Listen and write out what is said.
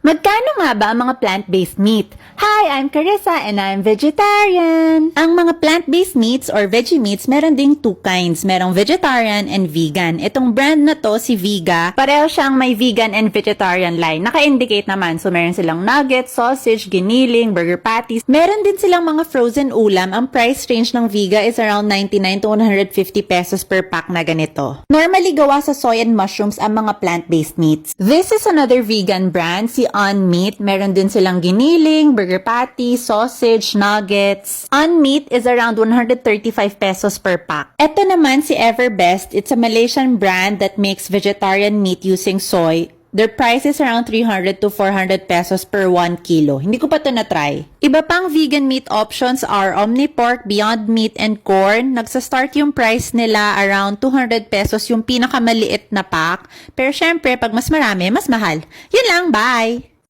Magkano nga ba ang mga plant-based meat? Hi, I'm Carissa and I'm vegetarian. Ang mga plant-based meats or veggie meats, meron ding two kinds. Merong vegetarian and vegan. Itong brand na to, si Vega, pareho siyang may vegan and vegetarian line. Naka-indicate naman. So, meron silang nuggets, sausage, giniling, burger patties. Meron din silang mga frozen ulam. Ang price range ng Vega is around 99 to 150 pesos per pack na ganito. Normally, gawa sa soy and mushrooms ang mga plant-based meats. This is another vegan brand, si On Meat. Meron din silang giniling, burger patty, sausage, nuggets. On Meat is around 135 pesos per pack. Ito naman si Everbest. It's a Malaysian brand that makes vegetarian meat using soy. Their price is around 300 to 400 pesos per 1 kilo. Hindi ko pa ito na-try. Iba pang vegan meat options are Omnipork, Beyond Meat, and Corn. Nagsa-start yung price nila around 200 pesos yung pinakamaliit na pack. Pero syempre, pag mas marami, mas mahal. Yun lang, bye!